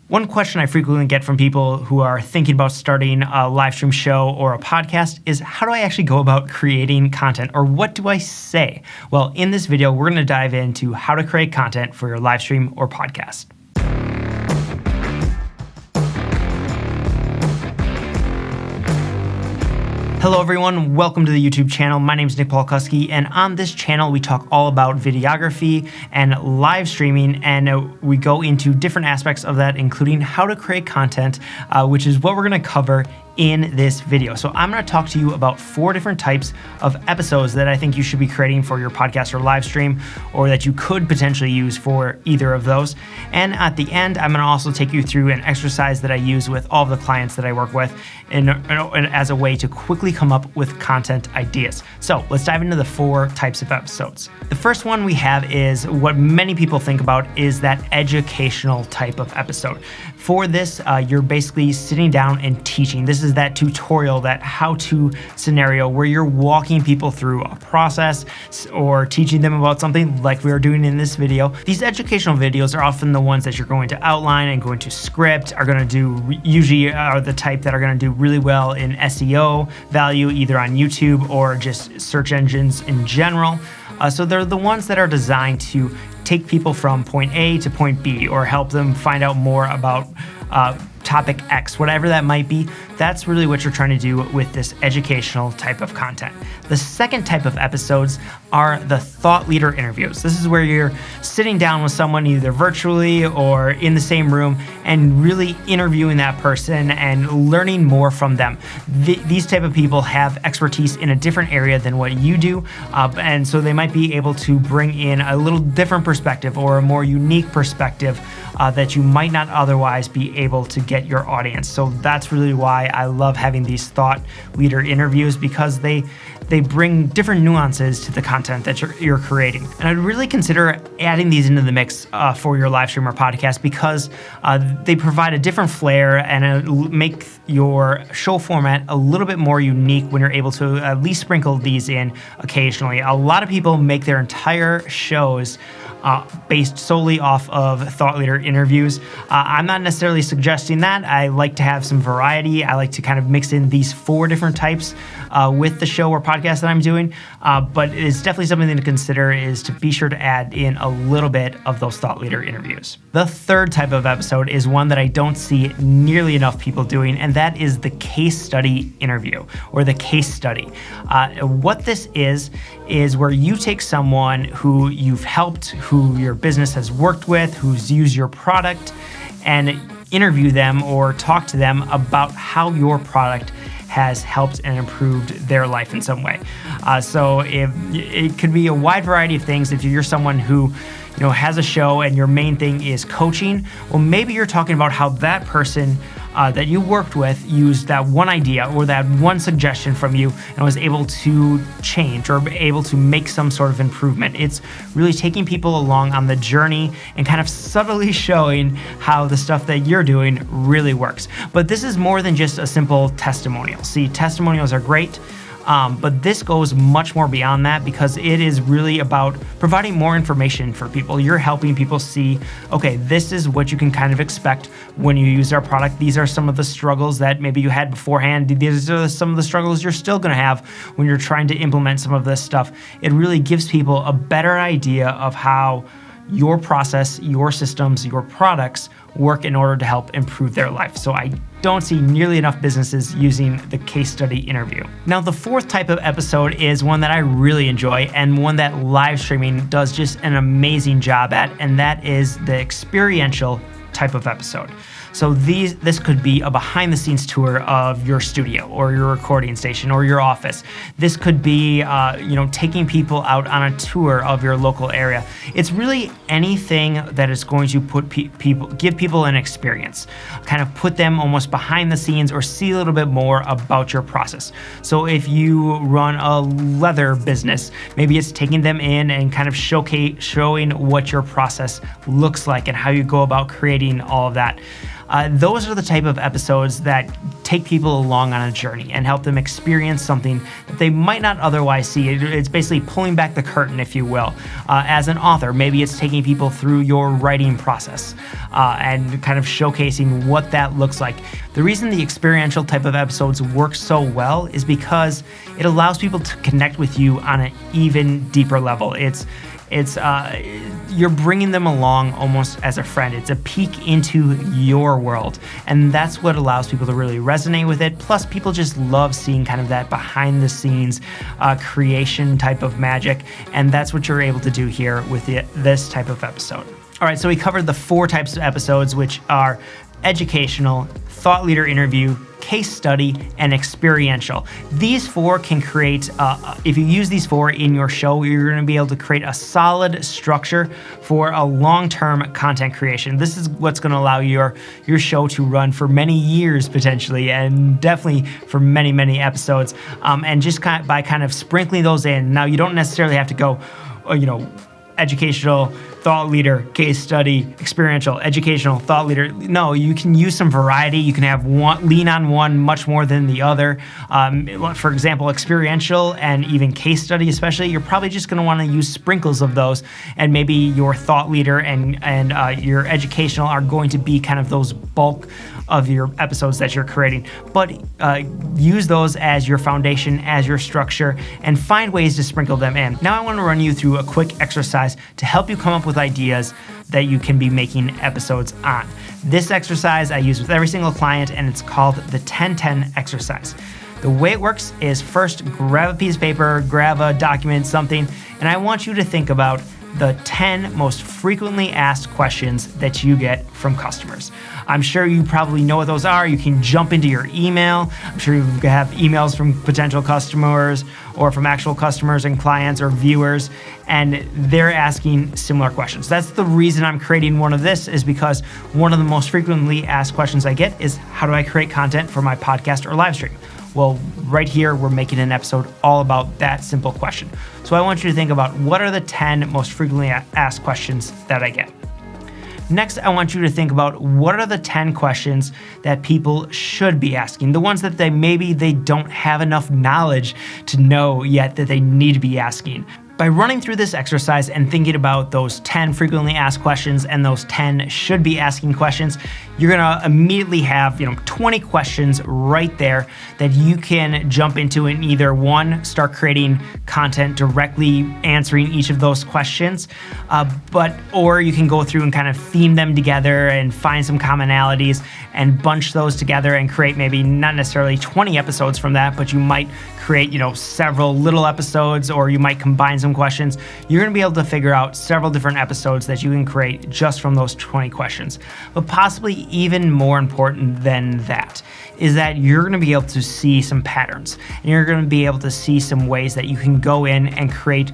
One question I frequently get from people who are thinking about starting a live stream show or a podcast is, how do I actually go about creating content, or what do I say? Well, in this video, we're going to dive into how to create content for your live stream or podcast. Hello everyone, welcome to the YouTube channel. My name is Nick Polkuski, and on this channel we talk all about videography and live streaming, and we go into different aspects of that, including how to create content, which is what we're going to cover in this video. So I'm going to talk to you about 4 different types of episodes that I think you should be creating for your podcast or live stream, or that you could potentially use for either of those. And at the end, I'm going to also take you through an exercise that I use with all of the clients that I work with and as a way to quickly come up with content ideas. So let's dive into the 4 types of episodes. The first one we have is what many people think about is that educational type of episode. For this, you're basically sitting down and teaching. This is that tutorial, that how-to scenario where you're walking people through a process or teaching them about something like we are doing in this video. These educational videos are often the ones that you're going to outline and going to script, are going to do, usually are the type that are going to do really well in SEO value, either on YouTube or just search engines in general. So they're the ones that are designed to take people from point A to point B, or help them find out more about topic X, whatever that might be. That's really what you're trying to do with this educational type of content. The second type of episodes are the thought leader interviews. This is where you're sitting down with someone either virtually or in the same room and really interviewing that person and learning more from them. These type of people have expertise in a different area than what you do, and so they might be able to bring in a little different perspective or a more unique perspective that you might not otherwise be able to get your audience. So that's really why I love having these thought leader interviews, because they bring different nuances to the content that you're creating. And I'd really consider adding these into the mix for your live stream or podcast, because they provide a different flair and make your show format a little bit more unique when you're able to at least sprinkle these in occasionally. A lot of people make their entire shows based solely off of thought leader interviews. I'm not necessarily suggesting that. I like to have some variety. I like to kind of mix in these 4 different types with the show or podcast that I'm doing, but it's definitely something to consider, is to be sure to add in a little bit of those thought leader interviews. The third type of episode is one that I don't see nearly enough people doing, and that is the case study interview, or the case study. What this is where you take someone who you've helped, who your business has worked with, who's used your product, and interview them or talk to them about how your product has helped and improved their life in some way. So if it could be a wide variety of things. If you're someone who has a show and your main thing is coaching, well, maybe you're talking about how that person that you worked with used that one idea or that one suggestion from you and was able to change or able to make some sort of improvement. It's really taking people along on the journey and kind of subtly showing how the stuff that you're doing really works. But this is more than just a simple testimonial. See, testimonials are great. But this goes much more beyond that, because it is really about providing more information for people. You're helping people see, okay, this is what you can kind of expect when you use our product. These are some of the struggles that maybe you had beforehand. These are some of the struggles you're still going to have when you're trying to implement some of this stuff. It really gives people a better idea of how your process, your systems, your products work in order to help improve their life. So I don't see nearly enough businesses using the case study interview. Now, the 4th type of episode is one that I really enjoy, and one that live streaming does just an amazing job at, and that is the experiential type of episode. So this could be a behind the scenes tour of your studio or your recording station or your office. This could be, taking people out on a tour of your local area. It's really anything that is going to give people an experience, kind of put them almost behind the scenes or see a little bit more about your process. So if you run a leather business, maybe it's taking them in and kind of showing what your process looks like and how you go about creating all of that. Those are the type of episodes that take people along on a journey and help them experience something that they might not otherwise see. It's basically pulling back the curtain, if you will. As an author, maybe it's taking people through your writing process and kind of showcasing what that looks like. The reason the experiential type of episodes work so well is because it allows people to connect with you on an even deeper level. You're bringing them along almost as a friend. It's a peek into your world, and that's what allows people to really resonate with it. Plus, people just love seeing kind of that behind the scenes creation type of magic, and that's what you're able to do here with this type of episode. All right, so we covered the 4 types of episodes, which are educational, thought leader interview, case study, and experiential. These 4 can create, if you use these 4 in your show, you're going to be able to create a solid structure for a long-term content creation. This is what's going to allow your show to run for many years potentially, and definitely for many, many episodes. And just by kind of sprinkling those in. Now, you don't necessarily have to go, educational, thought leader, case study, experiential, educational, thought leader. No, you can use some variety. You can have lean on one much more than the other. For example, experiential and even case study especially, you're probably just going to want to use sprinkles of those, and maybe your thought leader and your educational are going to be kind of those bulk of your episodes that you're creating. But use those as your foundation, as your structure, and find ways to sprinkle them in. Now I want to run you through a quick exercise to help you come up with ideas that you can be making episodes on. This exercise I use with every single client, and it's called the 10-10 exercise. The way it works is first grab a piece of paper, grab a document, something, and I want you to think about the 10 most frequently asked questions that you get from customers. I'm sure you probably know what those are. You can jump into your email. I'm sure you have emails from potential customers or from actual customers and clients or viewers, and they're asking similar questions. That's the reason I'm creating one of this, is because one of the most frequently asked questions I get is, how do I create content for my podcast or live stream? Well, right here, we're making an episode all about that simple question. So I want you to think about, what are the 10 most frequently asked questions that I get? Next, I want you to think about, what are the 10 questions that people should be asking? The ones that maybe they don't have enough knowledge to know yet that they need to be asking. By running through this exercise and thinking about those 10 frequently asked questions and those 10 should be asking questions, you're gonna immediately have 20 questions right there that you can jump into and either start creating content directly answering each of those questions, or you can go through and kind of theme them together and find some commonalities and bunch those together and create maybe not necessarily 20 episodes from that, but you might create several little episodes, or you might combine some questions. You're going to be able to figure out several different episodes that you can create just from those 20 questions. But possibly even more important than that is that you're going to be able to see some patterns, and you're going to be able to see some ways that you can go in and create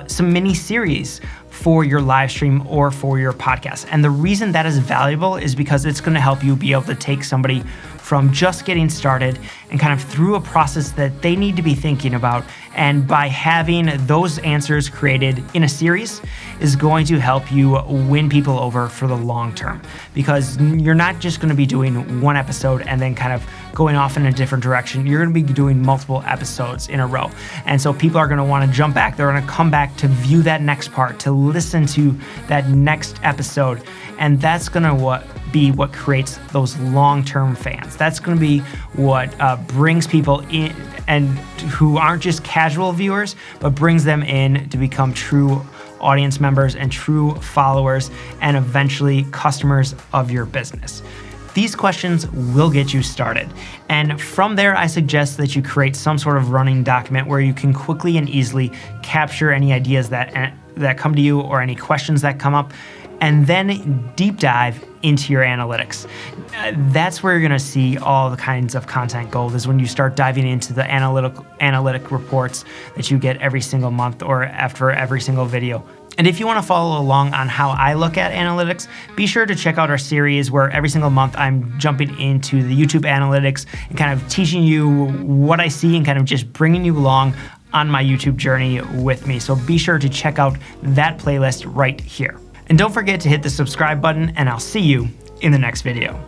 some mini series for your live stream or for your podcast. And the reason that is valuable is because it's going to help you be able to take somebody from just getting started and kind of through a process that they need to be thinking about. And by having those answers created in a series is going to help you win people over for the long term, because you're not just going to be doing one episode and then kind of going off in a different direction. You're going to be doing multiple episodes in a row. And so people are going to want to jump back. They're going to come back to view that next part, to listen to that next episode. And that's going to be what creates those long-term fans. That's going to be what brings people in, and who aren't just casual viewers, but brings them in to become true audience members and true followers, and eventually customers of your business. These questions will get you started. And from there, I suggest that you create some sort of running document where you can quickly and easily capture any ideas that come to you or any questions that come up, and then deep dive into your analytics. That's where you're gonna see all the kinds of content gold, is when you start diving into the analytic reports that you get every single month or after every single video. And if you want to follow along on how I look at analytics, be sure to check out our series where every single month I'm jumping into the YouTube analytics and kind of teaching you what I see and kind of just bringing you along on my YouTube journey with me. So be sure to check out that playlist right here. And don't forget to hit the subscribe button, and I'll see you in the next video.